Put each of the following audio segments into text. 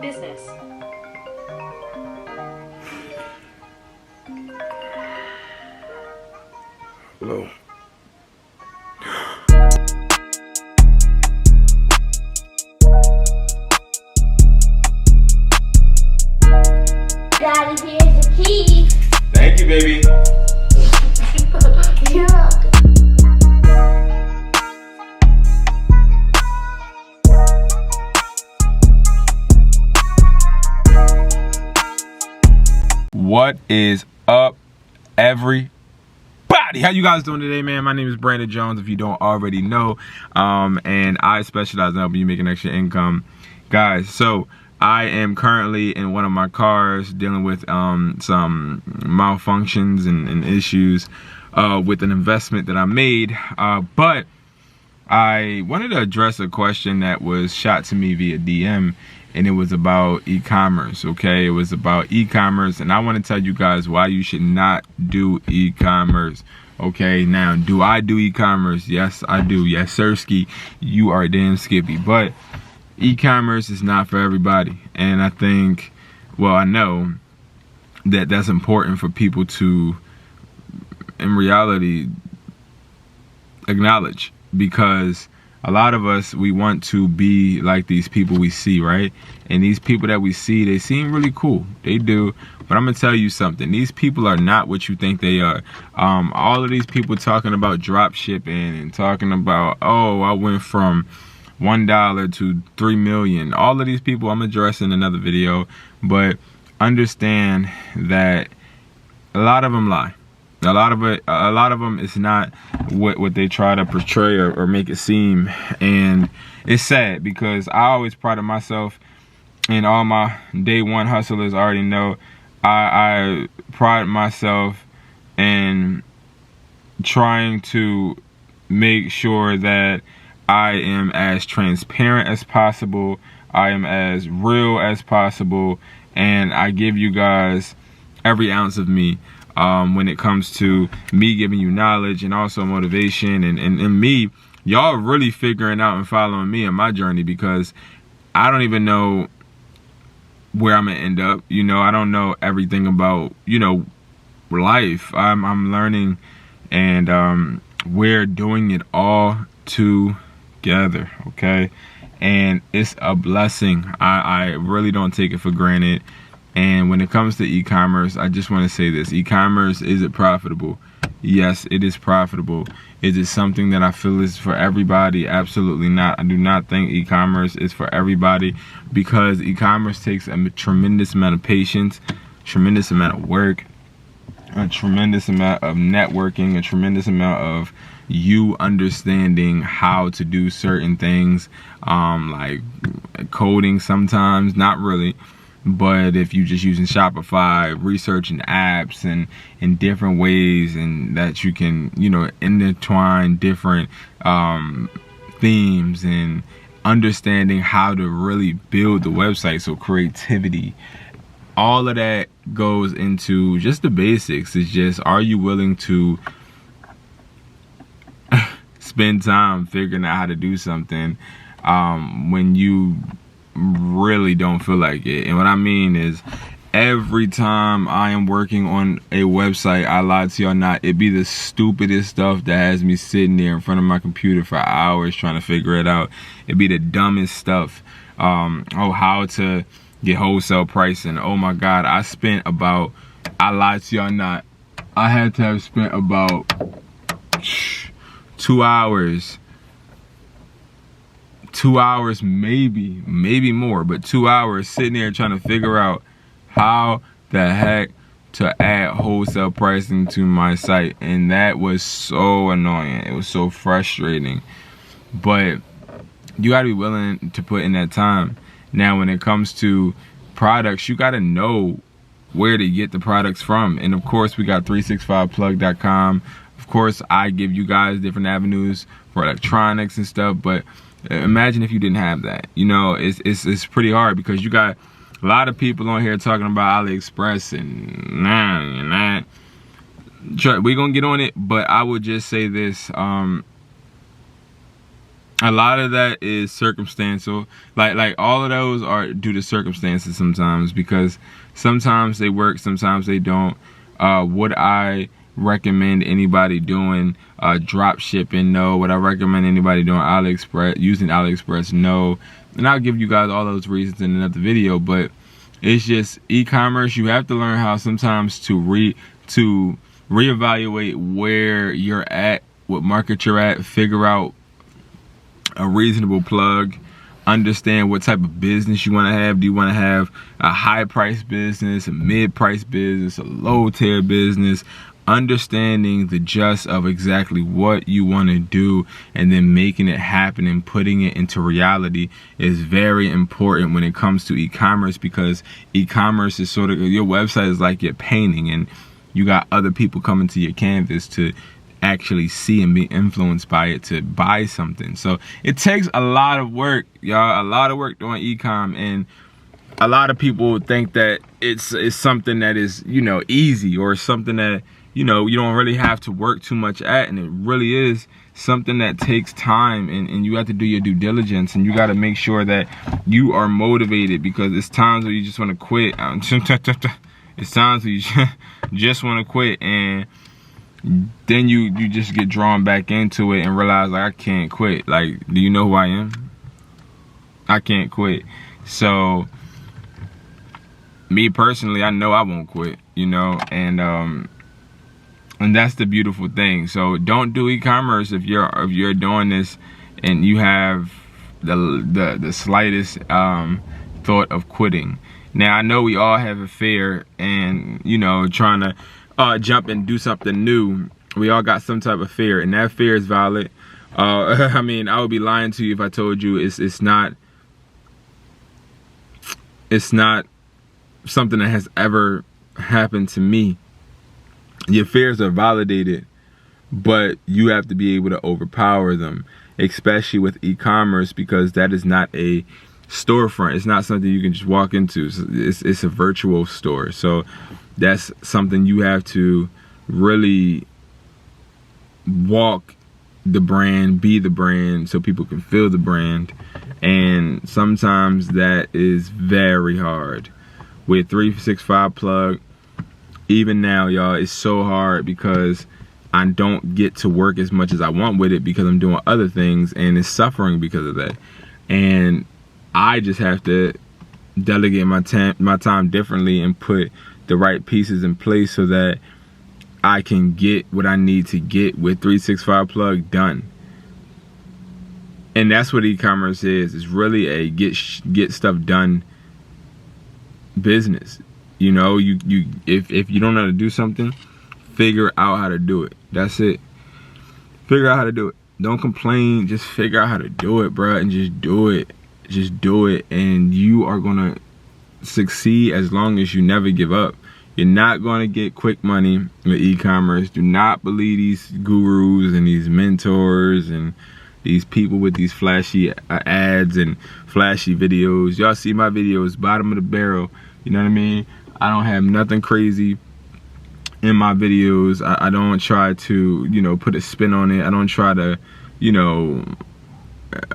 business. Hello. Daddy, here's the key. Thank you, baby. You're welcome. What is up, everybody? How you guys doing today, man? My name is Brandon Jones, if you don't already know, and I specialize in helping you make an extra income, guys. So I am currently in one of my cars dealing with some malfunctions and issues with an investment that I made, but I wanted to address a question that was shot to me via DM, and it was about e-commerce. Okay, it was about e-commerce, and I want to tell you guys why you should not do e-commerce. Okay, now, do I do e-commerce? Yes, I do. Yes, sirski, you are damn skippy. But e-commerce is not for everybody, and I think, well, I know that that's important for people to, in reality, acknowledge, because a lot of us, we want to be like these people we see, right? And these people that we see, they seem really cool. They do. But I'm going to tell you something. These people are not what you think they are. All of these people talking about drop shipping and talking about, oh, I went from $1 to 3 million. All of these people I'm addressing in another video. But understand that a lot of them lie. A lot of them is not what they try to portray or make it seem, and it's sad because I always prided myself, and all my day one hustlers already know, I pride myself in trying to make sure that I am as transparent as possible, I am as real as possible, and I give you guys every ounce of me. When it comes to me giving you knowledge and also motivation and me, y'all really figuring out and following me in my journey, because I don't even know where I'm gonna end up. You know, I don't know everything about, you know, life. I'm learning, and we're doing it all together, okay? And it's a blessing. I really don't take it for granted. And when it comes to e-commerce, I just want to say this. E-commerce, is it profitable? Yes, it is profitable. Is it something that I feel is for everybody? Absolutely not. I do not think e-commerce is for everybody, because e-commerce takes a tremendous amount of patience, tremendous amount of work, a tremendous amount of networking, a tremendous amount of you understanding how to do certain things, like coding sometimes, not really. But if you're just using Shopify, researching apps and different ways, and that you can, you know, intertwine different themes, and understanding how to really build the website, so creativity, all of that goes into just the basics. It's just, are you willing to spend time figuring out how to do something when you really don't feel like it? And what I mean is, every time I am working on a website, I lie to y'all not, it be the stupidest stuff that has me sitting there in front of my computer for hours trying to figure it out. It be the dumbest stuff. Oh, how to get wholesale pricing. Oh my God, I spent about, I lie to y'all not, I had to have spent about 2 hours. 2 hours, maybe more, but 2 hours sitting there trying to figure out how the heck to add wholesale pricing to my site. And that was so annoying. It was so frustrating. But you gotta be willing to put in that time. Now, when it comes to products, you gotta know where to get the products from. And of course, we got 365plug.com. Of course, I give you guys different avenues for electronics and stuff, but imagine if you didn't have that. You know, it's pretty hard, because you got a lot of people on here talking about AliExpress and that. We're gonna get on it, but I would just say this: a lot of that is circumstantial. Like all of those are due to circumstances sometimes, because sometimes they work, sometimes they don't. Would I recommend anybody doing drop shipping? No. Would I recommend anybody doing using AliExpress? No. And I'll give you guys all those reasons in another video, but it's just e-commerce. You have to learn how sometimes to reevaluate where you're at, what market you're at, figure out a reasonable plug, understand what type of business you want to have. Do you want to have a high price business, a mid price business, a low tier business? Understanding the gist of exactly what you want to do and then making it happen and putting it into reality is very important when it comes to e-commerce, because e-commerce is sort of, your website is like your painting, and you got other people coming to your canvas to actually see and be influenced by it to buy something. So it takes a lot of work, y'all, a lot of work doing e-com, and a lot of people think that it's something that is, you know, easy, or something that, you know, you don't really have to work too much at, and it really is something that takes time, and you have to do your due diligence, and you got to make sure that you are motivated, because it's times where you just want to quit. It's times where you just want to quit, and then you just get drawn back into it and realize, like, I can't quit. Like, do you know who I am? I can't quit. So me personally, I know I won't quit, you know, and that's the beautiful thing. So don't do e-commerce if you're doing this and you have the slightest thought of quitting. Now, I know we all have a fear, and, you know, trying to jump and do something new. We all got some type of fear, and that fear is valid. I mean, I would be lying to you if I told you it's not something that has ever happened to me. Your fears are validated, but you have to be able to overpower them, especially with e-commerce, because that is not a storefront. It's not something you can just walk into. It's a virtual store. So that's something you have to really walk the brand, be the brand, so people can feel the brand. And sometimes that is very hard. With 365 Plug, even now, y'all, it's so hard because I don't get to work as much as I want with it, because I'm doing other things, and it's suffering because of that. And I just have to delegate my time differently and put the right pieces in place so that I can get what I need to get with 365 Plug done. And that's what e-commerce is. It's really a get stuff done business. You know, if you don't know how to do something, figure out how to do it. That's it. Figure out how to do it. Don't complain. Just figure out how to do it, bro, and just do it. Just do it, and you are gonna succeed as long as you never give up. You're not gonna get quick money with e-commerce. Do not believe these gurus and these mentors and these people with these flashy ads and flashy videos. Y'all see my videos, bottom of the barrel. You know what I mean? I don't have nothing crazy in my videos. I don't try to, you know, put a spin on it. I don't try to, you know,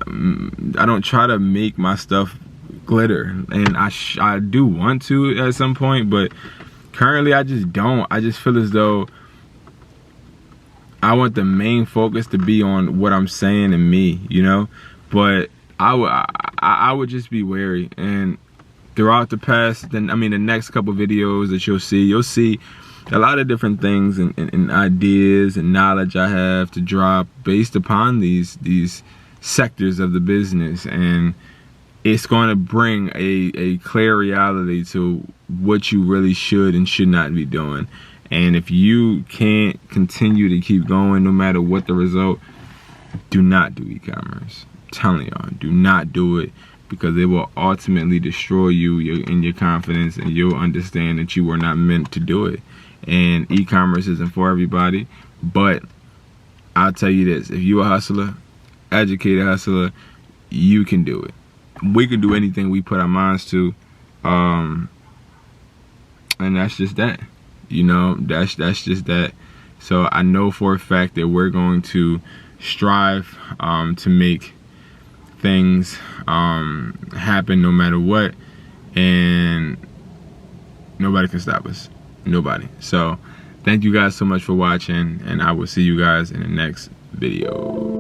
I don't try to make my stuff glitter. And I do want to at some point, but currently I just don't. I just feel as though I want the main focus to be on what I'm saying and me, you know? But I would just be wary. And throughout the past, the next couple videos that you'll see a lot of different things and ideas and knowledge I have to drop based upon these sectors of the business, and it's going to bring a clear reality to what you really should and should not be doing. And if you can't continue to keep going no matter what the result, do not do e-commerce. I'm telling y'all, do not do it, because it will ultimately destroy you in your confidence, and you'll understand that you were not meant to do it. And e-commerce isn't for everybody, but I'll tell you this: if you're a hustler, educated hustler, you can do it. We can do anything we put our minds to, and that's just that. You know, that's just that. So I know for a fact that we're going to strive to make things happen no matter what, and nobody can stop us. Nobody. So thank you guys so much for watching, and I will see you guys in the next video.